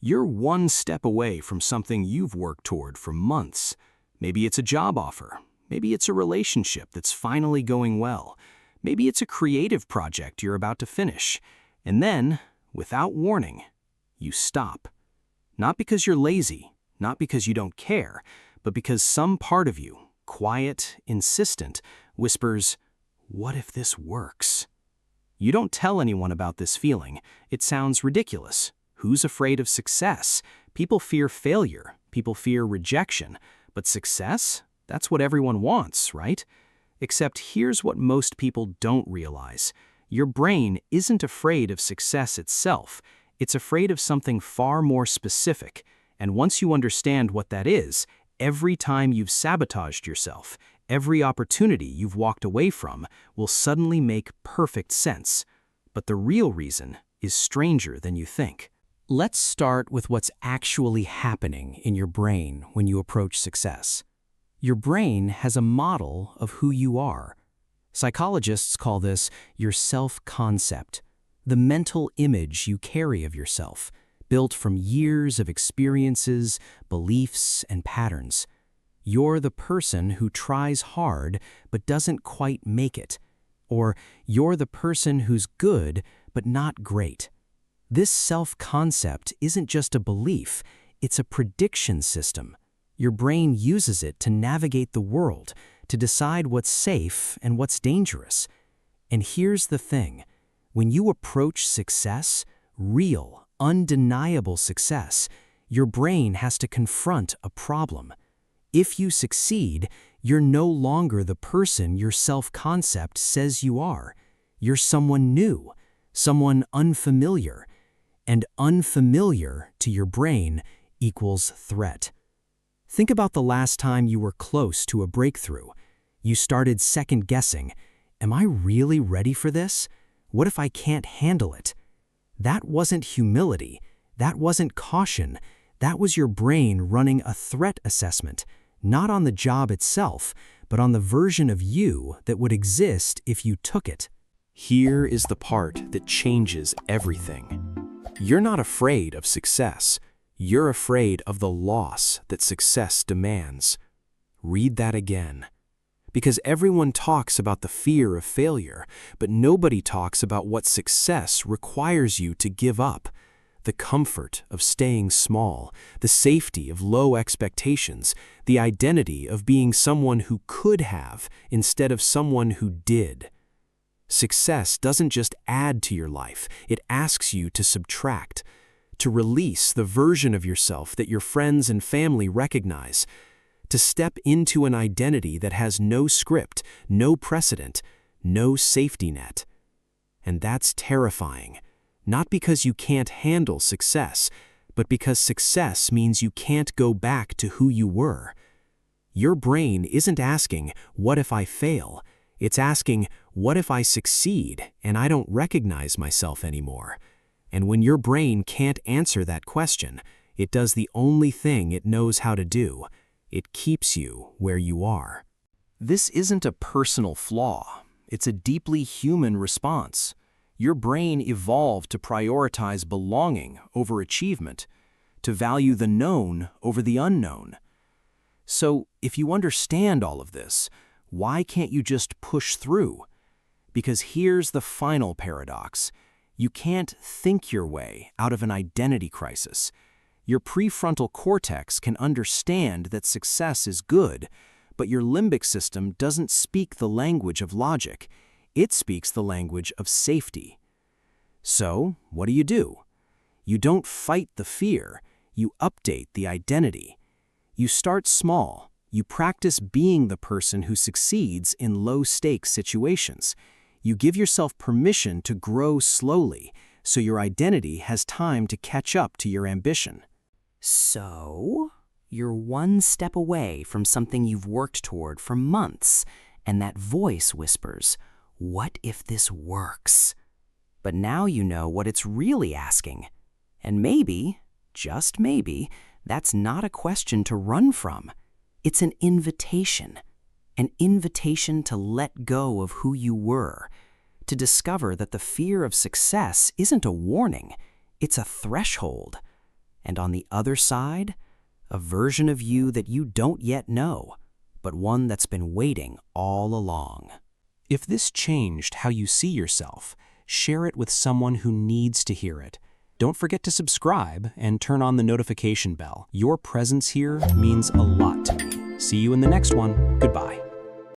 You're one step away from something you've worked toward for months. Maybe it's a job offer. Maybe it's a relationship that's finally going well. Maybe it's a creative project you're about to finish. And then, without warning, you stop. Not because you're lazy, not because you don't care, but because some part of you, quiet, insistent, whispers, "What if this works?" You don't tell anyone about this feeling. It sounds ridiculous. Who's afraid of success? People fear failure. People fear rejection. But success? That's what everyone wants, right? Except here's what most people don't realize. Your brain isn't afraid of success itself. It's afraid of something far more specific. And once you understand what that is, every time you've sabotaged yourself, every opportunity you've walked away from will suddenly make perfect sense. But the real reason is stranger than you think. Let's start with what's actually happening in your brain when you approach success. Your brain has a model of who you are. Psychologists call this your self-concept, the mental image you carry of yourself, built from years of experiences, beliefs, and patterns. You're the person who tries hard but doesn't quite make it. Or you're the person who's good but not great. This self-concept isn't just a belief, it's a prediction system. Your brain uses it to navigate the world, to decide what's safe and what's dangerous. And here's the thing. When you approach success, real, undeniable success, your brain has to confront a problem. If you succeed, you're no longer the person your self-concept says you are. You're someone new, someone unfamiliar. And unfamiliar to your brain equals threat. Think about the last time you were close to a breakthrough. You started second-guessing. Am I really ready for this? What if I can't handle it? That wasn't humility. That wasn't caution. That was your brain running a threat assessment, not on the job itself, but on the version of you that would exist if you took it. Here is the part that changes everything. You're not afraid of success. You're afraid of the loss that success demands. Read that again. Because everyone talks about the fear of failure, but nobody talks about what success requires you to give up. The comfort of staying small, the safety of low expectations, the identity of being someone who could have instead of someone who did. Success doesn't just add to your life, it asks you to subtract, to release the version of yourself that your friends and family recognize, to step into an identity that has no script, no precedent, no safety net. And that's terrifying, not because you can't handle success, but because success means you can't go back to who you were. Your brain isn't asking, "What if I fail?" It's asking, "What if I succeed and I don't recognize myself anymore?" And when your brain can't answer that question, it does the only thing it knows how to do. It keeps you where you are. This isn't a personal flaw. It's a deeply human response. Your brain evolved to prioritize belonging over achievement, to value the known over the unknown. So, if you understand all of this, why can't you just push through? Because here's the final paradox. You can't think your way out of an identity crisis. Your prefrontal cortex can understand that success is good, but your limbic system doesn't speak the language of logic. It speaks the language of safety. So, what do? You don't fight the fear, you update the identity. You start small. You practice being the person who succeeds in low-stakes situations. You give yourself permission to grow slowly, so your identity has time to catch up to your ambition. So, you're one step away from something you've worked toward for months, and that voice whispers, "What if this works?" But now you know what it's really asking. And maybe, just maybe, that's not a question to run from. It's an invitation to let go of who you were, to discover that the fear of success isn't a warning, it's a threshold. And on the other side, a version of you that you don't yet know, but one that's been waiting all along. If this changed how you see yourself, share it with someone who needs to hear it. Don't forget to subscribe and turn on the notification bell. Your presence here means a lot to me. See you in the next one. Goodbye.